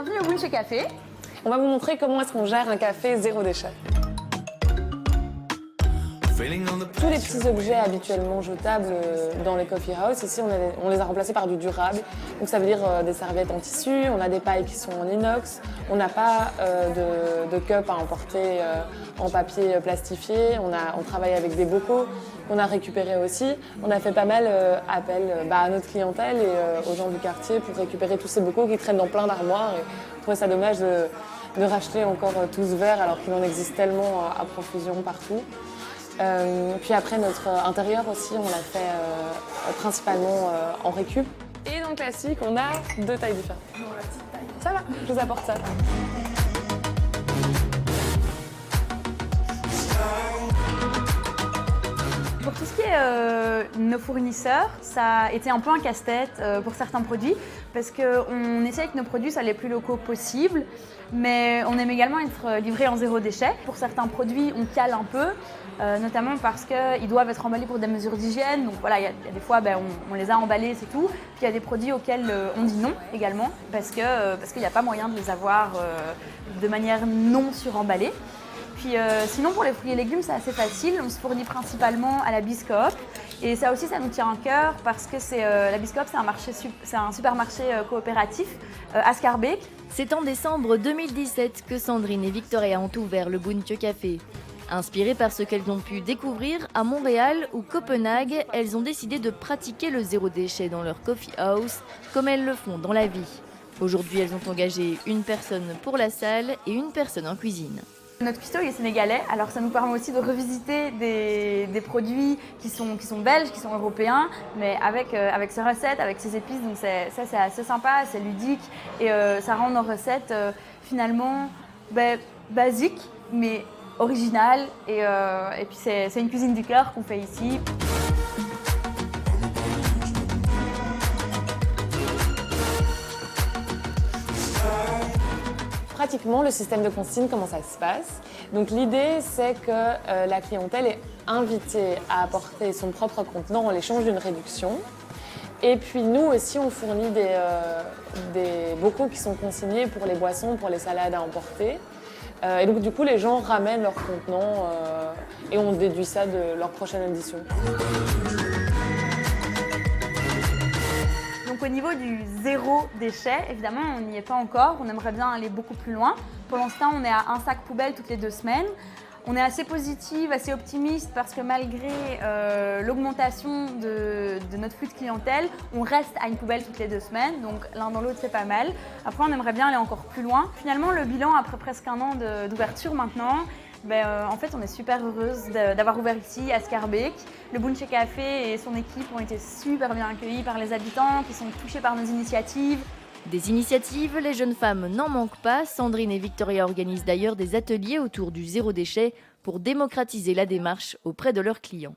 Bienvenue au Bunche Café. On va vous montrer comment est-ce qu'on gère un café zéro déchet. Tous les petits objets habituellement jetables dans les coffee house, ici on les a remplacés par du durable. Donc ça veut dire des serviettes en tissu, on a des pailles qui sont en inox, on n'a pas de cup à emporter en papier plastifié, on travaille avec des bocaux qu'on a récupérés aussi. On a fait pas mal appel à notre clientèle et aux gens du quartier pour récupérer tous ces bocaux qui traînent dans plein d'armoires. Et on trouvait ça dommage de racheter encore tous verts alors qu'il en existe tellement à profusion partout. Puis après notre intérieur aussi, on l'a fait principalement en récup. Et dans le classique, on a deux tailles différentes. Ça va, je vous apporte ça. Pour tout ce qui est nos fournisseurs, ça a été un peu un casse-tête pour certains produits parce qu'on essaie que nos produits soient les plus locaux possibles, mais on aime également être livrés en zéro déchet. Pour certains produits, on cale un peu, notamment parce qu'ils doivent être emballés pour des mesures d'hygiène. Donc voilà, il y a des fois, on les a emballés, c'est tout. Puis il y a des produits auxquels on dit non également parce qu'il n'y a pas moyen de les avoir de manière non suremballée. Puis sinon pour les fruits et légumes c'est assez facile, on se fournit principalement à la Biscoop et ça aussi ça nous tient à cœur parce que la Biscoop c'est un supermarché coopératif à Schaerbeek. C'est en décembre 2017 que Sandrine et Victoria ont ouvert le Bunche Café. Inspirées par ce qu'elles ont pu découvrir à Montréal ou Copenhague, elles ont décidé de pratiquer le zéro déchet dans leur coffee house comme elles le font dans la vie. Aujourd'hui elles ont engagé une personne pour la salle et une personne en cuisine. Notre cuistot est sénégalais, alors ça nous permet aussi de revisiter des produits qui sont belges, qui sont européens, mais avec ces recettes, avec ces épices, donc c'est assez sympa, c'est ludique et ça rend nos recettes finalement basiques, mais originales et puis c'est une cuisine du cœur qu'on fait ici. Pratiquement, le système de consigne, comment ça se passe? Donc l'idée, c'est que la clientèle est invitée à apporter son propre contenant en l'échange d'une réduction. Et puis nous aussi, on fournit des bocaux qui sont consignés pour les boissons, pour les salades à emporter. Et donc du coup, les gens ramènent leurs contenants et on déduit ça de leur prochaine édition. Donc au niveau du zéro déchet, évidemment, on n'y est pas encore. On aimerait bien aller beaucoup plus loin. Pour l'instant, on est à un sac poubelle toutes les 2 semaines. On est assez positive, assez optimiste parce que malgré l'augmentation de notre flux de clientèle, on reste à une poubelle toutes les 2 semaines. Donc l'un dans l'autre, c'est pas mal. Après, on aimerait bien aller encore plus loin. Finalement, le bilan, après presque un an d'ouverture maintenant, en fait, on est super heureuse d'avoir ouvert ici à Schaerbeek. Le Bunche Café et son équipe ont été super bien accueillis par les habitants qui sont touchés par nos initiatives. Des initiatives, les jeunes femmes n'en manquent pas. Sandrine et Victoria organisent d'ailleurs des ateliers autour du zéro déchet pour démocratiser la démarche auprès de leurs clients.